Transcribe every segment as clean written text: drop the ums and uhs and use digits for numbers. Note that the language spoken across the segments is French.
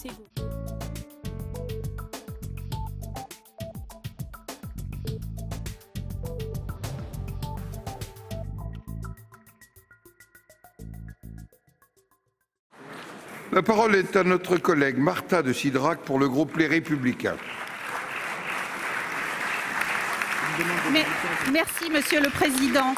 Ségo. La parole est à notre collègue Marta de Cidrac pour le groupe Les Républicains. Merci, Monsieur le Président.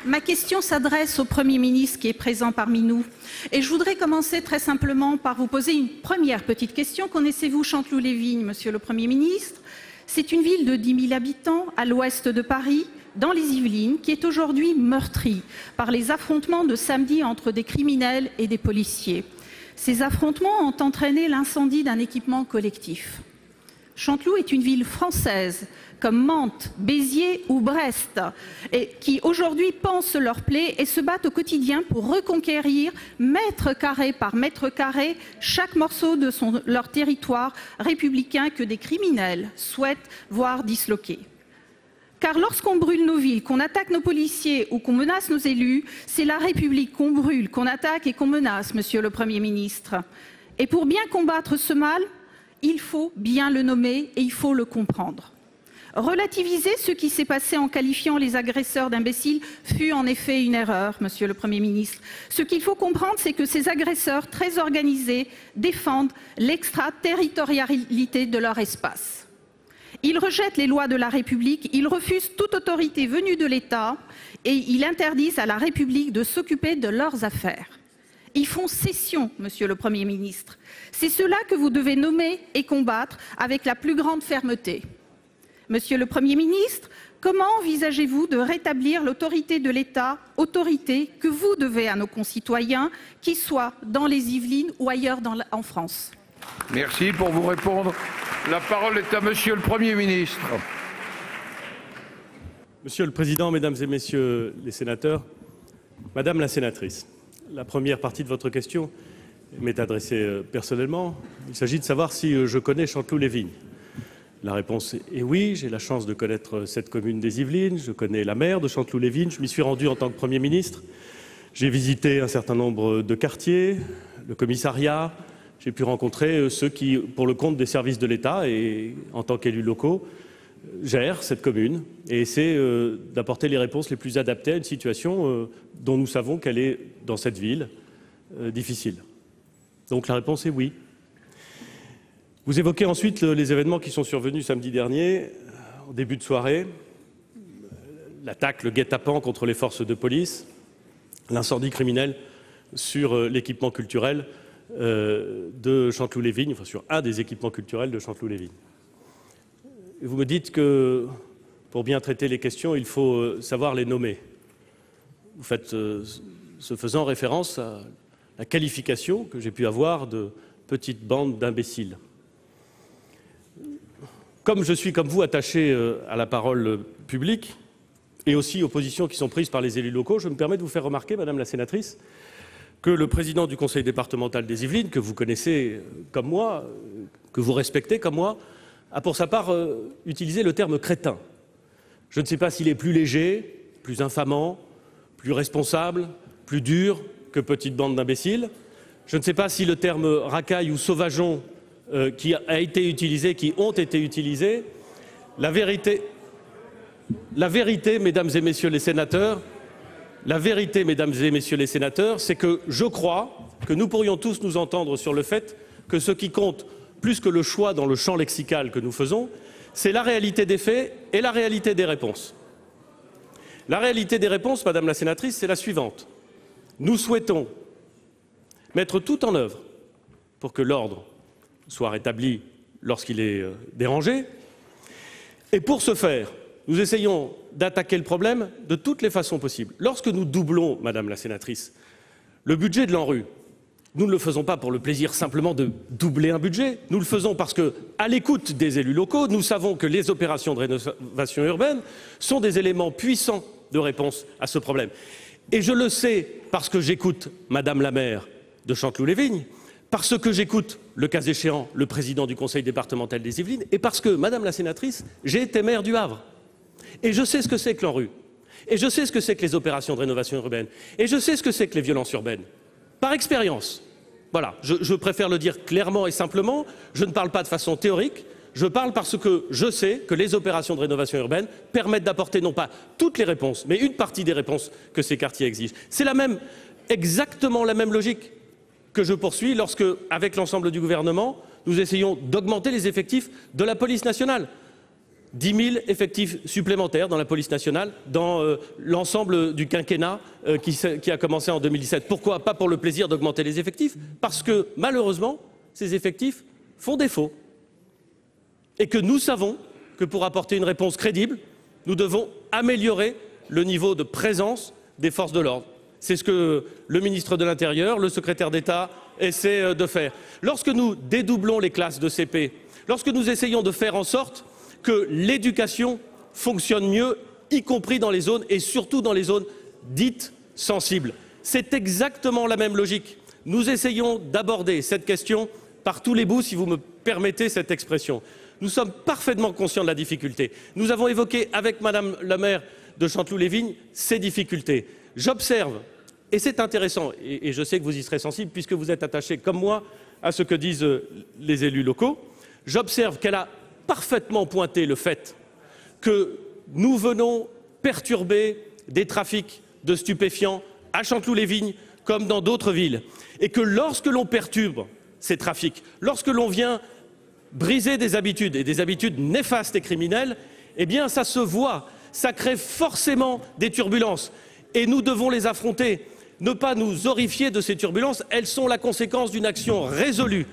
Ma question s'adresse au Premier ministre qui est présent parmi nous. Et je voudrais commencer très simplement par vous poser une première petite question. Connaissez-vous Chanteloup-les-Vignes, Monsieur le Premier ministre? C'est une ville de 10 000 habitants à l'ouest de Paris, dans les Yvelines, qui est aujourd'hui meurtrie par les affrontements de samedi entre des criminels et des policiers. Ces affrontements ont entraîné l'incendie d'un équipement collectif. Chanteloup est une ville française, comme Mantes, Béziers ou Brest, et qui aujourd'hui pansent leurs plaies et se battent au quotidien pour reconquérir, mètre carré par mètre carré, chaque morceau de leur territoire républicain que des criminels souhaitent voir disloquer. Car lorsqu'on brûle nos villes, qu'on attaque nos policiers ou qu'on menace nos élus, c'est la République qu'on brûle, qu'on attaque et qu'on menace, Monsieur le Premier ministre. Et pour bien combattre ce mal, il faut bien le nommer et il faut le comprendre. Relativiser ce qui s'est passé en qualifiant les agresseurs d'imbéciles fut en effet une erreur, Monsieur le Premier ministre. Ce qu'il faut comprendre, c'est que ces agresseurs très organisés défendent l'extraterritorialité de leur espace. Ils rejettent les lois de la République, ils refusent toute autorité venue de l'État et ils interdisent à la République de s'occuper de leurs affaires. Ils font cession, Monsieur le Premier ministre. C'est cela que vous devez nommer et combattre avec la plus grande fermeté. Monsieur le Premier ministre, comment envisagez-vous de rétablir l'autorité de l'État, autorité que vous devez à nos concitoyens, qu'ils soient dans les Yvelines ou ailleurs en France? Merci. Pour vous répondre, la parole est à Monsieur le Premier ministre. Monsieur le Président, Mesdames et Messieurs les sénateurs, Madame la sénatrice, la première partie de votre question m'est adressée personnellement. Il s'agit de savoir si je connais Chanteloup-les-Vignes. La réponse est oui, j'ai la chance de connaître cette commune des Yvelines, je connais la maire de Chanteloup-les-Vignes, je m'y suis rendu en tant que Premier ministre. J'ai visité un certain nombre de quartiers, le commissariat, j'ai pu rencontrer ceux qui, pour le compte des services de l'État et en tant qu'élus locaux, gèrent cette commune et essaient d'apporter les réponses les plus adaptées à une situation dont nous savons qu'elle est, dans cette ville, difficile. Donc la réponse est oui. Vous évoquez ensuite les événements qui sont survenus samedi dernier, en début de soirée, l'attaque, le guet-apens contre les forces de police, l'incendie criminel sur l'équipement culturel de Chanteloup-les-Vignes, enfin sur un des équipements culturels de Chanteloup-les-Vignes. Vous me dites que pour bien traiter les questions, il faut savoir les nommer. Vous faites, ce faisant, référence à la qualification que j'ai pu avoir de petite bande d'imbéciles. Comme je suis, comme vous, attaché à la parole publique et aussi aux positions qui sont prises par les élus locaux, je me permets de vous faire remarquer, Madame la sénatrice, que le président du conseil départemental des Yvelines, que vous connaissez comme moi, que vous respectez comme moi, a pour sa part utilisé le terme crétin. Je ne sais pas s'il est plus léger, plus infamant, plus responsable, plus dur que petite bande d'imbéciles. Je ne sais pas si le terme racaille ou sauvageon qui a été utilisé, qui ont été utilisés. La vérité, mesdames et messieurs les sénateurs, c'est que je crois que nous pourrions tous nous entendre sur le fait que ce qui compte, plus que le choix dans le champ lexical que nous faisons, c'est la réalité des faits et la réalité des réponses. La réalité des réponses, Madame la sénatrice, c'est la suivante. Nous souhaitons mettre tout en œuvre pour que l'ordre soit rétabli lorsqu'il est dérangé. Et pour ce faire, nous essayons d'attaquer le problème de toutes les façons possibles. Lorsque nous doublons, Madame la sénatrice, le budget de l'ANRU, nous ne le faisons pas pour le plaisir simplement de doubler un budget. Nous le faisons parce que, à l'écoute des élus locaux, nous savons que les opérations de rénovation urbaine sont des éléments puissants de réponse à ce problème. Et je le sais parce que j'écoute Madame la maire de Chanteloup-les-Vignes, parce que j'écoute, le cas échéant, le président du conseil départemental des Yvelines, et parce que, Madame la sénatrice, j'ai été maire du Havre. Et je sais ce que c'est que l'ANRU. Et je sais ce que c'est que les opérations de rénovation urbaine. Et je sais ce que c'est que les violences urbaines. Par expérience. Voilà, je préfère le dire clairement et simplement. Je ne parle pas de façon théorique. Je parle parce que je sais que les opérations de rénovation urbaine permettent d'apporter non pas toutes les réponses, mais une partie des réponses que ces quartiers exigent. C'est exactement la même logique que je poursuis lorsque, avec l'ensemble du gouvernement, nous essayons d'augmenter les effectifs de la police nationale. 10 000 effectifs supplémentaires dans la police nationale, dans l'ensemble du quinquennat qui a commencé en 2017. Pourquoi? Pas pour le plaisir d'augmenter les effectifs, parce que malheureusement, ces effectifs font défaut. Et que nous savons que pour apporter une réponse crédible, nous devons améliorer le niveau de présence des forces de l'ordre. C'est ce que le ministre de l'Intérieur, le secrétaire d'État essaient de faire. Lorsque nous dédoublons les classes de CP, lorsque nous essayons de faire en sorte que l'éducation fonctionne mieux, y compris dans les zones et surtout dans les zones dites sensibles, c'est exactement la même logique. Nous essayons d'aborder cette question par tous les bouts, si vous me permettez cette expression. Nous sommes parfaitement conscients de la difficulté. Nous avons évoqué avec Madame la maire de Chanteloup-les-Vignes ces difficultés. J'observe, et c'est intéressant, et je sais que vous y serez sensible puisque vous êtes attaché comme moi à ce que disent les élus locaux, j'observe qu'elle a parfaitement pointé le fait que nous venons perturber des trafics de stupéfiants à Chanteloup-les-Vignes comme dans d'autres villes, et que lorsque l'on perturbe ces trafics, lorsque l'on vient briser des habitudes, et des habitudes néfastes et criminelles, eh bien ça se voit, ça crée forcément des turbulences. Et nous devons les affronter, ne pas nous horrifier de ces turbulences, elles sont la conséquence d'une action résolue.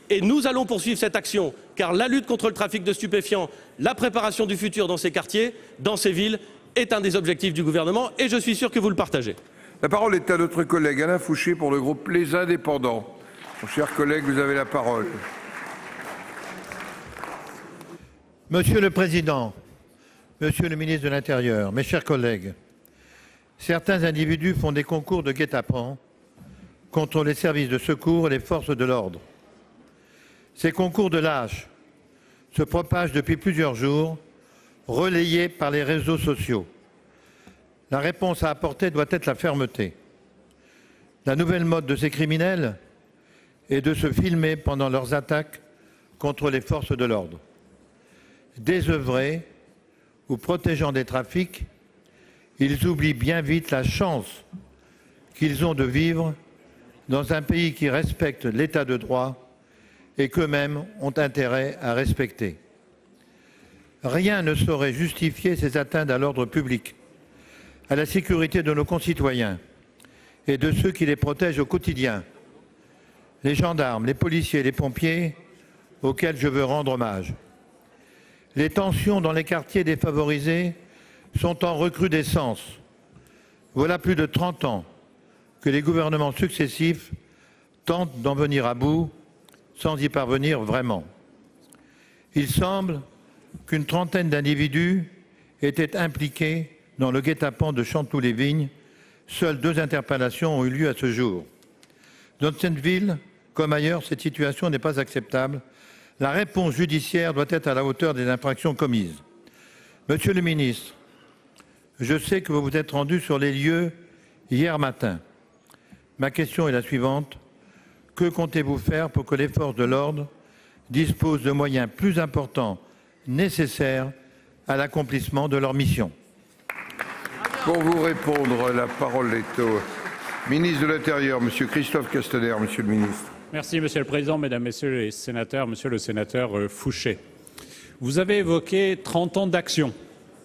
Et nous allons poursuivre cette action, car la lutte contre le trafic de stupéfiants, la préparation du futur dans ces quartiers, dans ces villes, est un des objectifs du gouvernement, et je suis sûr que vous le partagez. La parole est à notre collègue Alain Fouché pour le groupe Les Indépendants. Mon cher collègue, vous avez la parole. Monsieur le Président, Monsieur le ministre de l'Intérieur, mes chers collègues, certains individus font des concours de guet-apens contre les services de secours et les forces de l'ordre. Ces concours de lâches se propagent depuis plusieurs jours, relayés par les réseaux sociaux. La réponse à apporter doit être la fermeté. La nouvelle mode de ces criminels est de se filmer pendant leurs attaques contre les forces de l'ordre. Désœuvrés ou protégeant des trafics, ils oublient bien vite la chance qu'ils ont de vivre dans un pays qui respecte l'état de droit et qu'eux-mêmes ont intérêt à respecter. Rien ne saurait justifier ces atteintes à l'ordre public, à la sécurité de nos concitoyens et de ceux qui les protègent au quotidien, les gendarmes, les policiers, les pompiers, auxquels je veux rendre hommage. Les tensions dans les quartiers défavorisés sont en recrudescence. Voilà plus de 30 ans que les gouvernements successifs tentent d'en venir à bout sans y parvenir vraiment. Il semble qu'une trentaine d'individus étaient impliqués dans le guet-apens de Chanteloup-les-Vignes. Seules 2 interpellations ont eu lieu à ce jour. Dans cette ville, comme ailleurs, cette situation n'est pas acceptable. La réponse judiciaire doit être à la hauteur des infractions commises. Monsieur le ministre, je sais que vous vous êtes rendu sur les lieux hier matin. Ma question est la suivante. Que comptez-vous faire pour que les forces de l'ordre disposent de moyens plus importants nécessaires à l'accomplissement de leur mission? Pour vous répondre, la parole est au ministre de l'Intérieur, Monsieur Christophe Castaner. Monsieur le ministre. Merci, Monsieur le Président, Mesdames, Messieurs les sénateurs, Monsieur le sénateur Fouché. Vous avez évoqué 30 ans d'action,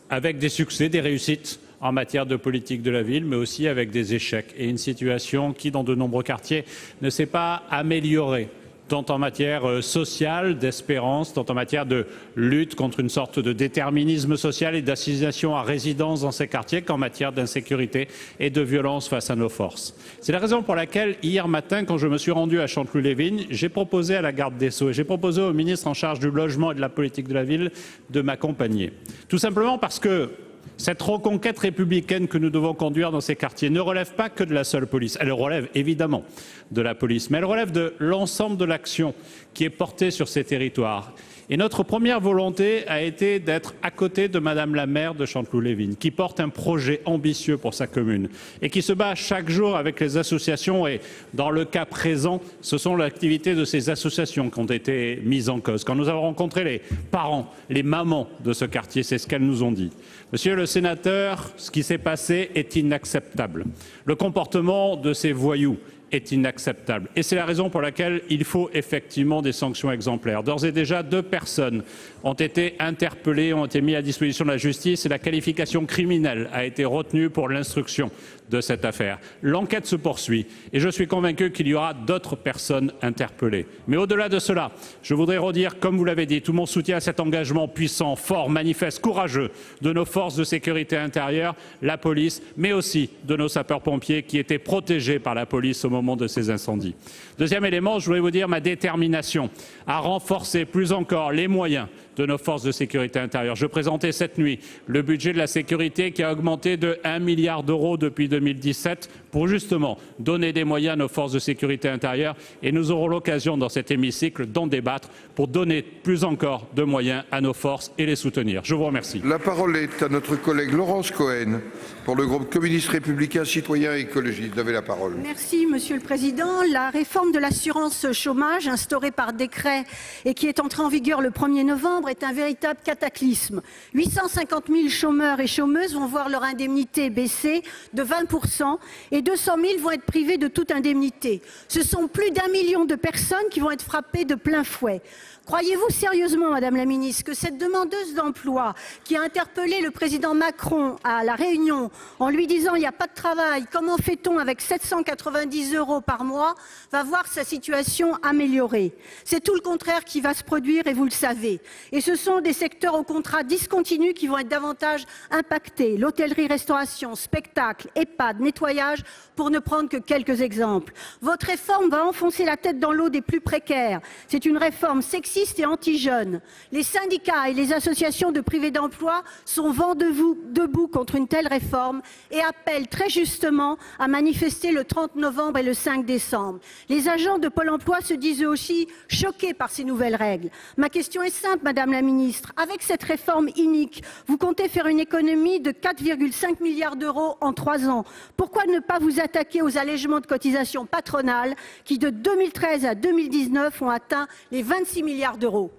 avec des succès, des réussites en matière de politique de la ville, mais aussi avec des échecs et une situation qui, dans de nombreux quartiers, ne s'est pas améliorée, tant en matière sociale, d'espérance, tant en matière de lutte contre une sorte de déterminisme social et d'assignation à résidence dans ces quartiers, qu'en matière d'insécurité et de violence face à nos forces. C'est la raison pour laquelle, hier matin, quand je me suis rendu à Chanteloup-les-Vignes, j'ai proposé à la garde des Sceaux et j'ai proposé au ministre en charge du logement et de la politique de la ville de m'accompagner. Tout simplement parce que cette reconquête républicaine que nous devons conduire dans ces quartiers ne relève pas que de la seule police. Elle relève évidemment de la police, mais elle relève de l'ensemble de l'action qui est portée sur ces territoires. Et notre première volonté a été d'être à côté de Madame la maire de Chanteloup-les-Vignes, qui porte un projet ambitieux pour sa commune et qui se bat chaque jour avec les associations. Et dans le cas présent, ce sont l'activité de ces associations qui ont été mises en cause. Quand nous avons rencontré les parents, les mamans de ce quartier, c'est ce qu'elles nous ont dit. Monsieur le sénateur, ce qui s'est passé est inacceptable. Le comportement de ces voyous est inacceptable. Et c'est la raison pour laquelle il faut effectivement des sanctions exemplaires. D'ores et déjà, 2 personnes ont été interpellées, ont été mises à disposition de la justice et la qualification criminelle a été retenue pour l'instruction de cette affaire. L'enquête se poursuit et je suis convaincu qu'il y aura d'autres personnes interpellées. Mais au-delà de cela, je voudrais redire, comme vous l'avez dit, tout mon soutien à cet engagement puissant, fort, manifeste, courageux de nos forces de sécurité intérieure, la police, mais aussi de nos sapeurs-pompiers qui étaient protégés par la police au moment de ces incendies. Deuxième élément, je voudrais vous dire ma détermination à renforcer plus encore les moyens de nos forces de sécurité intérieure. Je présentais cette nuit le budget de la sécurité qui a augmenté de 1 milliard d'euros depuis 2017 pour justement donner des moyens à nos forces de sécurité intérieure et nous aurons l'occasion dans cet hémicycle d'en débattre pour donner plus encore de moyens à nos forces et les soutenir. Je vous remercie. La parole est à notre collègue Laurence Cohen pour le groupe communiste républicain citoyen et écologiste. Vous avez la parole. Merci Monsieur le Président. La réforme de l'assurance chômage instaurée par décret et qui est entrée en vigueur le 1er novembre est un véritable cataclysme. 850 000 chômeurs et chômeuses vont voir leur indemnité baisser de 20% et 200 000 vont être privés de toute indemnité. Ce sont plus d'1 million de personnes qui vont être frappées de plein fouet. Croyez-vous sérieusement, Madame la Ministre, que cette demandeuse d'emploi qui a interpellé le président Macron à La Réunion en lui disant « il n'y a pas de travail, comment fait-on avec 790 € par mois ?» va voir sa situation améliorée. C'est tout le contraire qui va se produire et vous le savez. Et ce sont des secteurs au contrat discontinu qui vont être davantage impactés. L'hôtellerie, restauration, spectacle, EHPAD, nettoyage, pour ne prendre que quelques exemples. Votre réforme va enfoncer la tête dans l'eau des plus précaires. C'est une réforme sexiste et anti-jeunes. Les syndicats et les associations de privés d'emploi sont vent debout contre une telle réforme et appellent très justement à manifester le 30 novembre et le 5 décembre. Les agents de Pôle emploi se disent eux aussi choqués par ces nouvelles règles. Ma question est simple, Madame la Ministre. Avec cette réforme inique, vous comptez faire une économie de 4,5 milliards d'euros en 3 ans. Pourquoi ne pas vous attaquer aux allègements de cotisations patronales qui, de 2013 à 2019, ont atteint les 26 milliards d'euros?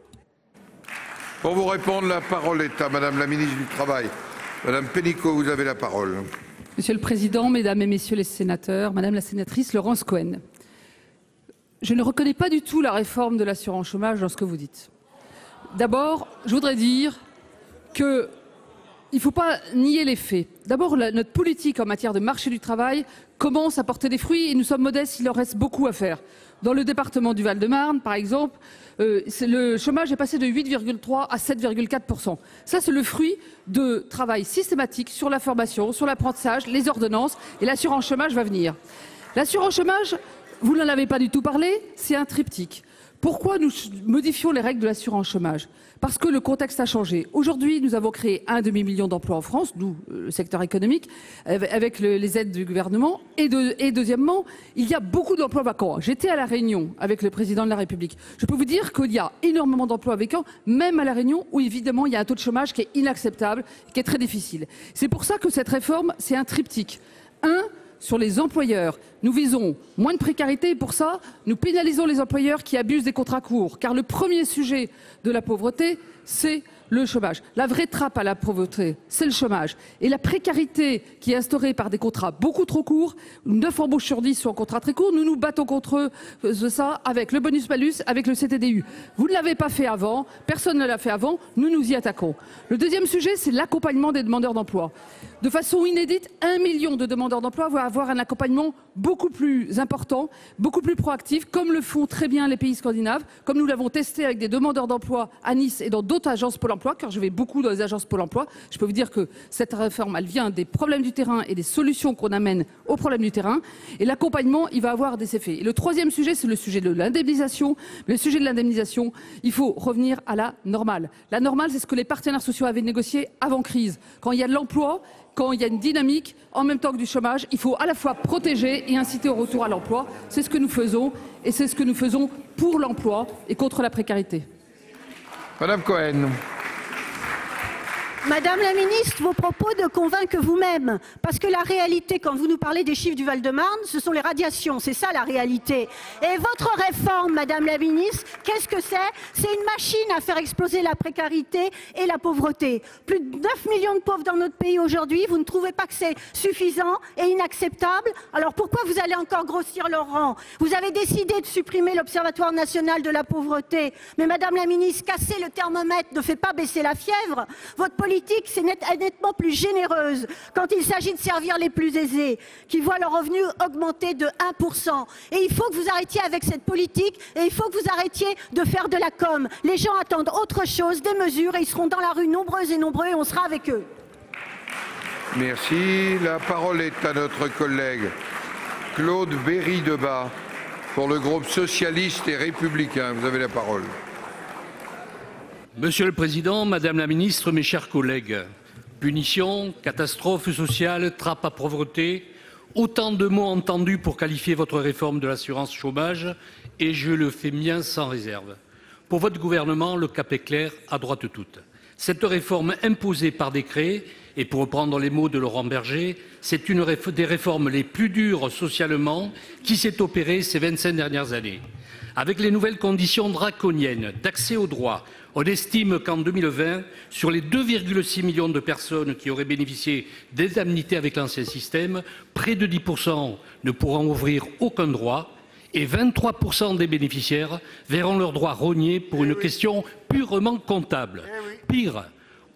Pour vous répondre, la parole est à Madame la ministre du Travail. Madame Pénicaud, vous avez la parole. Monsieur le Président, Mesdames et Messieurs les sénateurs, Madame la sénatrice Laurence Cohen, je ne reconnais pas du tout la réforme de l'assurance chômage dans ce que vous dites. D'abord, je voudrais dire qu'il ne faut pas nier les faits. D'abord, notre politique en matière de marché du travail commence à porter des fruits et nous sommes modestes, il leur reste beaucoup à faire. Dans le département du Val-de-Marne, par exemple, le chômage est passé de 8,3 à 7,4%. Ça, c'est le fruit de travail systématique sur la formation, sur l'apprentissage, les ordonnances, et l'assurance chômage va venir. L'assurance chômage, vous n'en avez pas du tout parlé, c'est un triptyque. Pourquoi nous modifions les règles de l'assurance chômage? Parce que le contexte a changé. Aujourd'hui, nous avons créé 1 demi-million d'emplois en France, d'où le secteur économique, avec les aides du gouvernement. Et deuxièmement, il y a beaucoup d'emplois vacants. J'étais à La Réunion avec le président de la République. Je peux vous dire qu'il y a énormément d'emplois vacants, même à La Réunion, où évidemment il y a un taux de chômage qui est inacceptable, qui est très difficile. C'est pour ça que cette réforme, c'est un triptyque. Sur les employeurs, nous visons moins de précarité et pour ça, nous pénalisons les employeurs qui abusent des contrats courts. Car le premier sujet de la pauvreté, c'est le chômage. La vraie trappe à la pauvreté, c'est le chômage. Et la précarité qui est instaurée par des contrats beaucoup trop courts, 9 embauches sur 10 sont en contrat très court, nous nous battons contre ça avec le bonus-malus, avec le CTDU. Vous ne l'avez pas fait avant, personne ne l'a fait avant, nous nous y attaquons. Le deuxième sujet, c'est l'accompagnement des demandeurs d'emploi. De façon inédite, 1 million de demandeurs d'emploi vont avoir un accompagnement beaucoup plus important, beaucoup plus proactif, comme le font très bien les pays scandinaves, comme nous l'avons testé avec des demandeurs d'emploi à Nice et dans d'autres agences Pôle emploi, car je vais beaucoup dans les agences Pôle emploi. Je peux vous dire que cette réforme, elle vient des problèmes du terrain et des solutions qu'on amène aux problèmes du terrain. Et l'accompagnement, il va avoir des effets. Et le troisième sujet, c'est le sujet de l'indemnisation. Le sujet de l'indemnisation, il faut revenir à la normale. La normale, c'est ce que les partenaires sociaux avaient négocié avant crise. Quand il y a de l'emploi, quand il y a une dynamique, en même temps que du chômage, il faut à la fois protéger et inciter au retour à l'emploi. C'est ce que nous faisons et c'est ce que nous faisons pour l'emploi et contre la précarité. Madame Cohen. Madame la ministre, vos propos ne convainquent vous-même. Parce que la réalité, quand vous nous parlez des chiffres du Val-de-Marne, ce sont les radiations. C'est ça la réalité. Et votre réforme, Madame la ministre, qu'est-ce que c'est? C'est une machine à faire exploser la précarité et la pauvreté. Plus de 9 millions de pauvres dans notre pays aujourd'hui. Vous ne trouvez pas que c'est suffisant et inacceptable? Alors pourquoi vous allez encore grossir leur rang? Vous avez décidé de supprimer l'Observatoire national de la pauvreté. Mais Madame la ministre, casser le thermomètre ne fait pas baisser la fièvre. Votre politique, c'est nettement plus généreuse quand il s'agit de servir les plus aisés, qui voient leurs revenus augmenter de 1%. Et il faut que vous arrêtiez avec cette politique et il faut que vous arrêtiez de faire de la com. Les gens attendent autre chose, des mesures, et ils seront dans la rue nombreux et nombreux et on sera avec eux. Merci. La parole est à notre collègue Claude Berry-Debat pour le groupe socialiste et républicain. Vous avez la parole. Monsieur le Président, Madame la Ministre, mes chers collègues, punition, catastrophe sociale, trappe à pauvreté, autant de mots entendus pour qualifier votre réforme de l'assurance chômage, et je le fais mien sans réserve. Pour votre gouvernement, le cap est clair, à droite toute. Cette réforme imposée par décret, et pour reprendre les mots de Laurent Berger, c'est une des réformes les plus dures socialement qui s'est opérée ces 25 dernières années. Avec les nouvelles conditions draconiennes d'accès aux droits, on estime qu'en 2020, sur les 2,6 millions de personnes qui auraient bénéficié d'indemnités avec l'ancien système, près de 10% ne pourront ouvrir aucun droit et 23% des bénéficiaires verront leurs droits rognés pour une question purement comptable. Pire,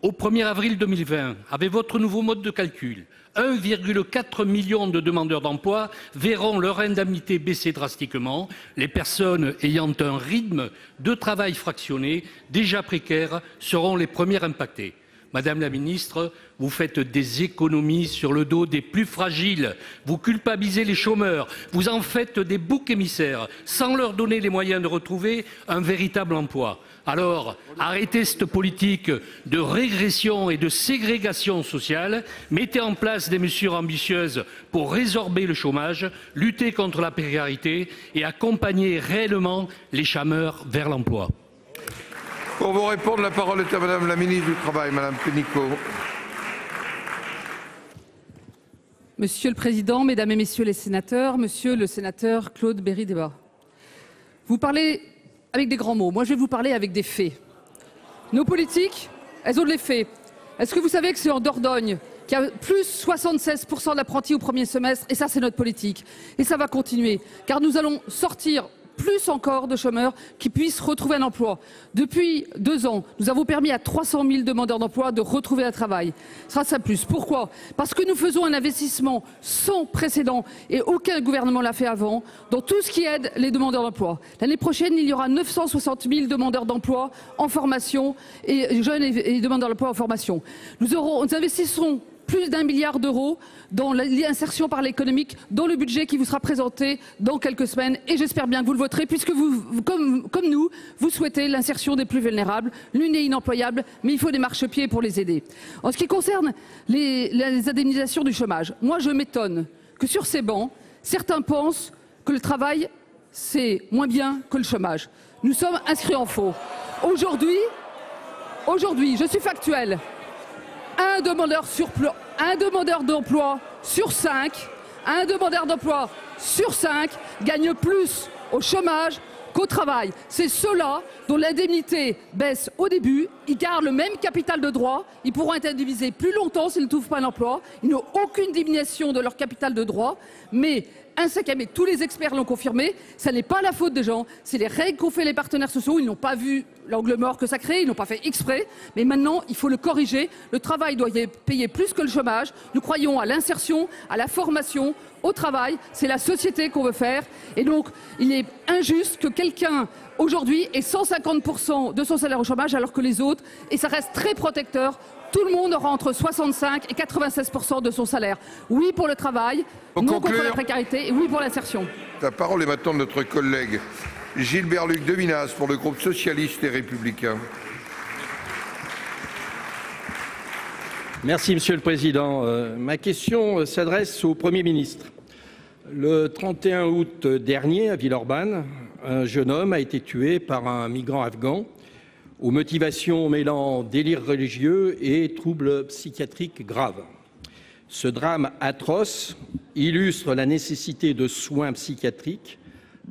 au 1er avril 2020, avec votre nouveau mode de calcul, 1,4 million de demandeurs d'emploi verront leur indemnité baisser drastiquement. Les personnes ayant un rythme de travail fractionné, déjà précaire, seront les premières impactées. Madame la Ministre, vous faites des économies sur le dos des plus fragiles. Vous culpabilisez les chômeurs. Vous en faites des boucs émissaires sans leur donner les moyens de retrouver un véritable emploi. Alors, arrêtez cette politique de régression et de ségrégation sociale. Mettez en place des mesures ambitieuses pour résorber le chômage, lutter contre la précarité et accompagner réellement les chômeurs vers l'emploi. Pour vous répondre, la parole est à Madame la ministre du Travail, Madame Pénicaud. Monsieur le Président, Mesdames et Messieurs les sénateurs, Monsieur le sénateur Claude Berry-Debat, vous parlez avec des grands mots. Moi, je vais vous parler avec des faits. Nos politiques, elles ont de l'effet. Est-ce que vous savez que c'est en Dordogne qu'il y a plus 76% d'apprentis au premier semestre? Et ça, c'est notre politique. Et ça va continuer, car nous allons sortir plus encore de chômeurs qui puissent retrouver un emploi. Depuis 2 ans, nous avons permis à 300 000 demandeurs d'emploi de retrouver un travail. Ça sera plus. Pourquoi? Parce que nous faisons un investissement sans précédent, et aucun gouvernement l'a fait avant, dans tout ce qui aide les demandeurs d'emploi. L'année prochaine, il y aura 960 000 demandeurs d'emploi en formation, et jeunes et demandeurs d'emploi en formation. Nous investirons plus d'1 milliard d'euros dans l'insertion par l'économique, dans le budget qui vous sera présenté dans quelques semaines. Et j'espère bien que vous le voterez, puisque vous, comme nous, vous souhaitez l'insertion des plus vulnérables. L'une est inemployable, mais il faut des marchepieds pour les aider. En ce qui concerne les indemnisations du chômage, moi je m'étonne que sur ces bancs, certains pensent que le travail, c'est moins bien que le chômage. Nous sommes inscrits en faux. Aujourd'hui, je suis factuelle. Un demandeur d'emploi sur 5 gagne plus au chômage qu'au travail. C'est ceux-là dont l'indemnité baisse au début, ils gardent le même capital de droit, ils pourront être indemnisés plus longtemps s'ils ne trouvent pas un emploi, ils n'ont aucune diminution de leur capital de droit, mais un cinquième, et tous les experts l'ont confirmé, ça n'est pas la faute des gens, c'est les règles qu'ont fait les partenaires sociaux, ils n'ont pas vu l'angle mort que ça crée, ils n'ont pas fait exprès, mais maintenant il faut le corriger, le travail doit payer plus que le chômage, nous croyons à l'insertion, à la formation, au travail, c'est la société qu'on veut faire, et donc il est injuste que quelqu'un aujourd'hui ait 150% de son salaire au chômage alors que les autres, et ça reste très protecteur, tout le monde aura entre 65 et 96% de son salaire. Oui pour le travail, non contre la précarité et oui pour l'insertion. La parole est maintenant de notre collègue Gilbert-Luc Devinas pour le groupe socialiste et républicain. Merci Monsieur le Président. Ma question s'adresse au Premier ministre. Le 31 août dernier, à Villeurbanne, un jeune homme a été tué par un migrant afghan aux motivations mêlant délire religieux et troubles psychiatriques graves. Ce drame atroce illustre la nécessité de soins psychiatriques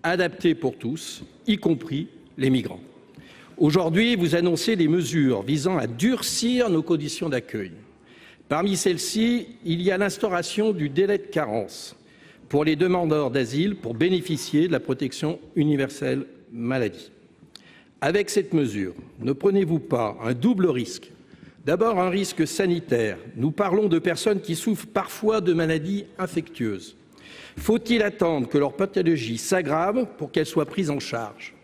adaptés pour tous, y compris les migrants. Aujourd'hui, vous annoncez des mesures visant à durcir nos conditions d'accueil. Parmi celles-ci, il y a l'instauration du délai de carence pour les demandeurs d'asile pour bénéficier de la protection universelle maladie. Avec cette mesure, ne prenez-vous pas un double risque? D'abord, un risque sanitaire. Nous parlons de personnes qui souffrent parfois de maladies infectieuses. Faut-il attendre que leur pathologie s'aggrave pour qu'elle soit prise en charge?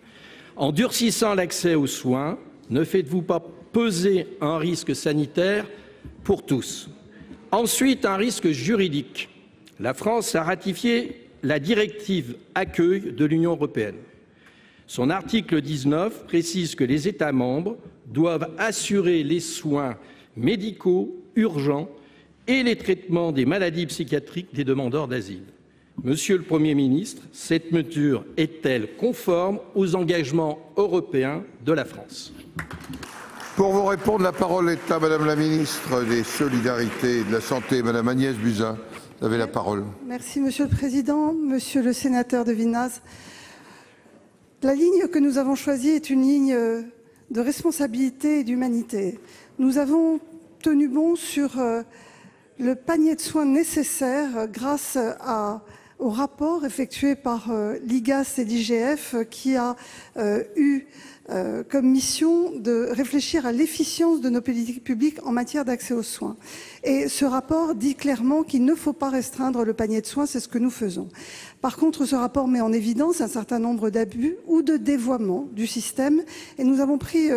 En durcissant l'accès aux soins, ne faites-vous pas peser un risque sanitaire pour tous? Ensuite, un risque juridique. La France a ratifié la directive accueil de l'Union européenne. Son article 19 précise que les États membres doivent assurer les soins médicaux urgents et les traitements des maladies psychiatriques des demandeurs d'asile. Monsieur le Premier ministre, cette mesure est-elle conforme aux engagements européens de la France? Pour vous répondre, la parole est à Madame la ministre des Solidarités et de la Santé, Madame Agnès Buzyn. Vous avez la parole. Merci Monsieur le Président, Monsieur le sénateur de Vinaz. La ligne que nous avons choisie est une ligne de responsabilité et d'humanité. Nous avons tenu bon sur le panier de soins nécessaires grâce au rapport effectué par l'IGAS et l'IGF qui a eu comme mission de réfléchir à l'efficience de nos politiques publiques en matière d'accès aux soins. Et ce rapport dit clairement qu'il ne faut pas restreindre le panier de soins, c'est ce que nous faisons. Par contre, ce rapport met en évidence un certain nombre d'abus ou de dévoiements du système et nous avons pris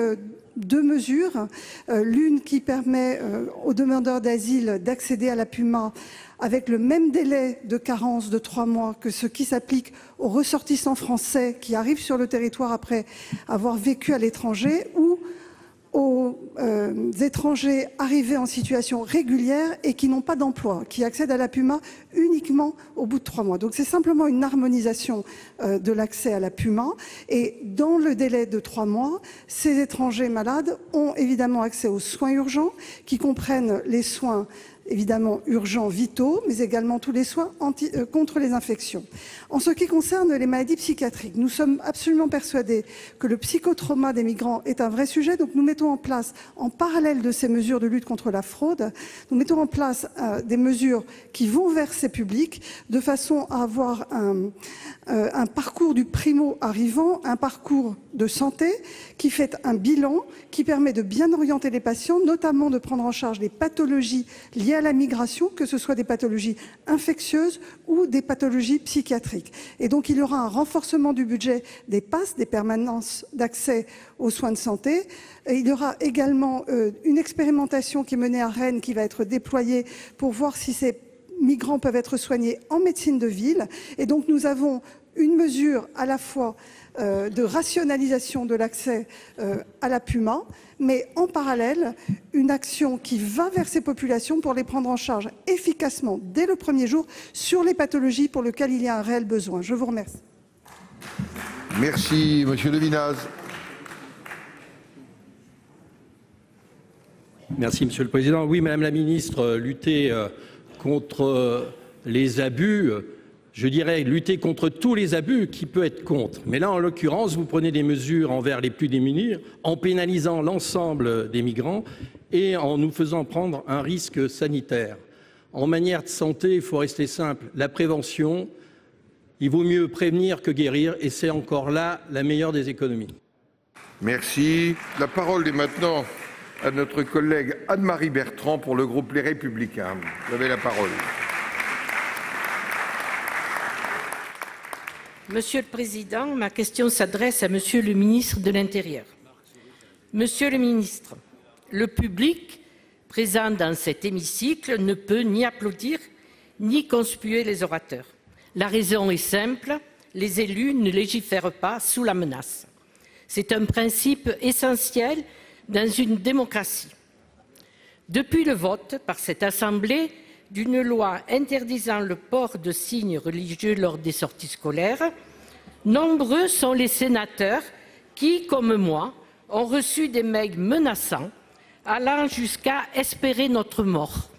deux mesures. L'une qui permet aux demandeurs d'asile d'accéder à la PUMa avec le même délai de carence de 3 mois que ce qui s'applique aux ressortissants français qui arrivent sur le territoire après avoir vécu à l'étranger ou aux étrangers arrivés en situation régulière et qui n'ont pas d'emploi, qui accèdent à la PUMa uniquement au bout de 3 mois. Donc c'est simplement une harmonisation de l'accès à la PUMa. Et dans le délai de 3 mois, ces étrangers malades ont évidemment accès aux soins urgents qui comprennent les soins évidemment urgents, vitaux, mais également tous les soins contre les infections. En ce qui concerne les maladies psychiatriques, nous sommes absolument persuadés que le psychotrauma des migrants est un vrai sujet, donc nous mettons en place, en parallèle de ces mesures de lutte contre la fraude, nous mettons en place des mesures qui vont vers ces publics, de façon à avoir un parcours du primo-arrivant, un parcours de santé qui fait un bilan, qui permet de bien orienter les patients, notamment de prendre en charge les pathologies liées à la migration, que ce soit des pathologies infectieuses ou des pathologies psychiatriques. Et donc il y aura un renforcement du budget des PASS, des permanences d'accès aux soins de santé. Et il y aura également une expérimentation qui est menée à Rennes, qui va être déployée pour voir si ces migrants peuvent être soignés en médecine de ville. Et donc nous avons une mesure à la fois de rationalisation de l'accès à la PUMa, mais en parallèle, une action qui va vers ces populations pour les prendre en charge efficacement dès le premier jour sur les pathologies pour lesquelles il y a un réel besoin. Je vous remercie. Merci, Monsieur de Vinaz. Merci, Monsieur le Président. Oui, Madame la Ministre, lutter contre les abus, je dirais lutter contre tous les abus qui peut être contre. Mais là, en l'occurrence, vous prenez des mesures envers les plus démunis en pénalisant l'ensemble des migrants et en nous faisant prendre un risque sanitaire. En matière de santé, il faut rester simple. La prévention, il vaut mieux prévenir que guérir et c'est encore là la meilleure des économies. Merci. La parole est maintenant à notre collègue Anne-Marie Bertrand pour le groupe Les Républicains. Vous avez la parole. Monsieur le Président, ma question s'adresse à Monsieur le ministre de l'Intérieur. Monsieur le ministre, le public présent dans cet hémicycle ne peut ni applaudir ni conspuer les orateurs. La raison est simple, les élus ne légifèrent pas sous la menace. C'est un principe essentiel dans une démocratie. Depuis le vote par cette Assemblée d'une loi interdisant le port de signes religieux lors des sorties scolaires, nombreux sont les sénateurs qui, comme moi, ont reçu des mails menaçants, allant jusqu'à espérer notre mort.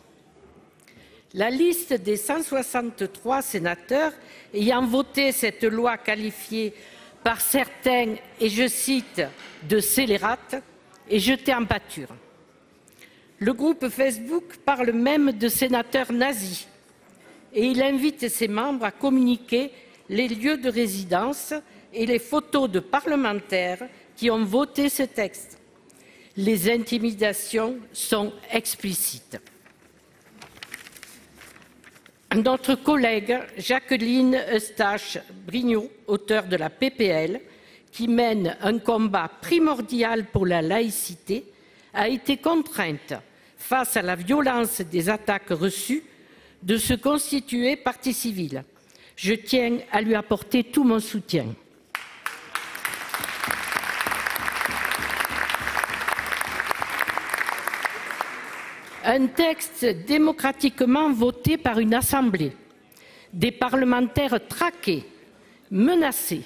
La liste des 163 sénateurs ayant voté cette loi qualifiée par certains, et je cite, de scélérate, est jetée en pâture. Le groupe Facebook parle même de sénateurs nazis et il invite ses membres à communiquer les lieux de résidence et les photos de parlementaires qui ont voté ce texte. Les intimidations sont explicites. Notre collègue Jacqueline Eustache-Brinio, auteure de la PPL, qui mène un combat primordial pour la laïcité, a été contrainte, face à la violence des attaques reçues, de se constituer partie civile. Je tiens à lui apporter tout mon soutien. Un texte démocratiquement voté par une assemblée, des parlementaires traqués, menacés.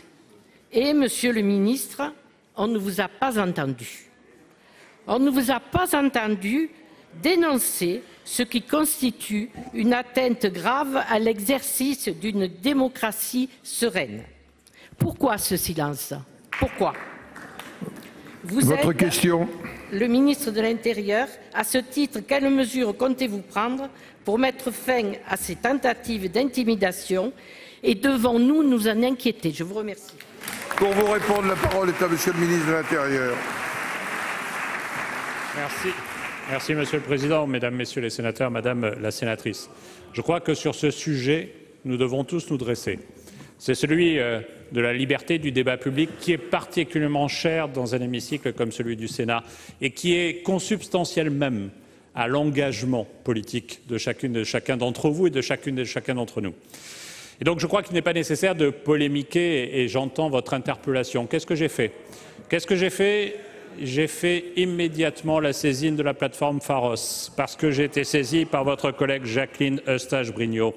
Et, Monsieur le ministre, on ne vous a pas entendu. On ne vous a pas entendu dénoncer ce qui constitue une atteinte grave à l'exercice d'une démocratie sereine. Pourquoi ce silence? Pourquoi? Vous êtes question. Le ministre de l'Intérieur. À ce titre, quelles mesures comptez-vous prendre pour mettre fin à ces tentatives d'intimidation et devons-nous nous en inquiéter? Je vous remercie. Pour vous répondre, la parole est à Monsieur le ministre de l'Intérieur. Merci, Monsieur le Président, Mesdames, Messieurs les sénateurs, Madame la sénatrice. Je crois que sur ce sujet, nous devons tous nous dresser. C'est celui de la liberté du débat public qui est particulièrement cher dans un hémicycle comme celui du Sénat et qui est consubstantiel même à l'engagement politique de chacun d'entre vous et de chacun d'entre nous. Et donc je crois qu'il n'est pas nécessaire de polémiquer et j'entends votre interpellation. Qu'est-ce que j'ai fait? J'ai fait immédiatement la saisine de la plateforme Pharos parce que j'ai été saisi par votre collègue Jacqueline Eustache-Brinio.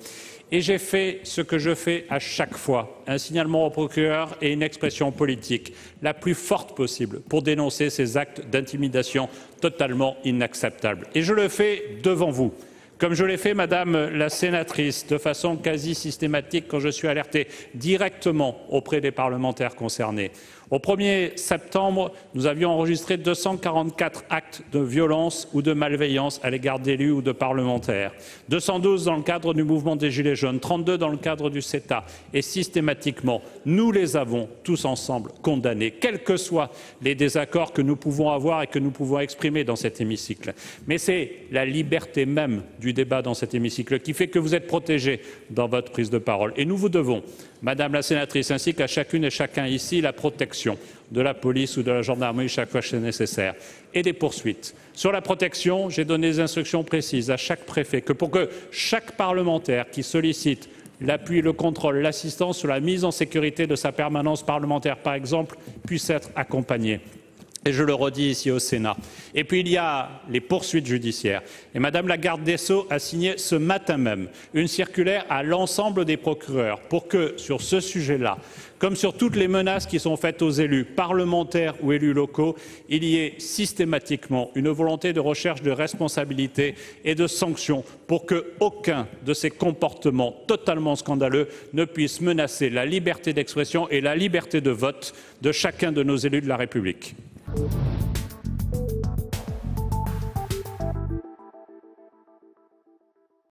Et j'ai fait ce que je fais à chaque fois, un signalement au procureur et une expression politique la plus forte possible pour dénoncer ces actes d'intimidation totalement inacceptables. Et je le fais devant vous. Comme je l'ai fait, Madame la sénatrice, de façon quasi systématique quand je suis alerté directement auprès des parlementaires concernés. Au 1er septembre, nous avions enregistré 244 actes de violence ou de malveillance à l'égard d'élus ou de parlementaires, 212 dans le cadre du mouvement des Gilets jaunes, 32 dans le cadre du CETA. Et systématiquement, nous les avons tous ensemble condamnés, quels que soient les désaccords que nous pouvons avoir et que nous pouvons exprimer dans cet hémicycle. Mais c'est la liberté même du débat dans cet hémicycle qui fait que vous êtes protégés dans votre prise de parole. Et nous vous devons, Madame la sénatrice, ainsi qu'à chacune et chacun ici, la protection de la police ou de la gendarmerie chaque fois que c'est nécessaire et des poursuites. Sur la protection, j'ai donné des instructions précises à chaque préfet que pour que chaque parlementaire qui sollicite l'appui, le contrôle, l'assistance sur la mise en sécurité de sa permanence parlementaire, par exemple, puisse être accompagné. Et je le redis ici au Sénat. Et puis il y a les poursuites judiciaires. Et Madame la garde des Sceaux a signé ce matin même une circulaire à l'ensemble des procureurs pour que, sur ce sujet-là, comme sur toutes les menaces qui sont faites aux élus, parlementaires ou élus locaux, il y ait systématiquement une volonté de recherche de responsabilité et de sanctions pour qu'aucun de ces comportements totalement scandaleux ne puisse menacer la liberté d'expression et la liberté de vote de chacun de nos élus de la République.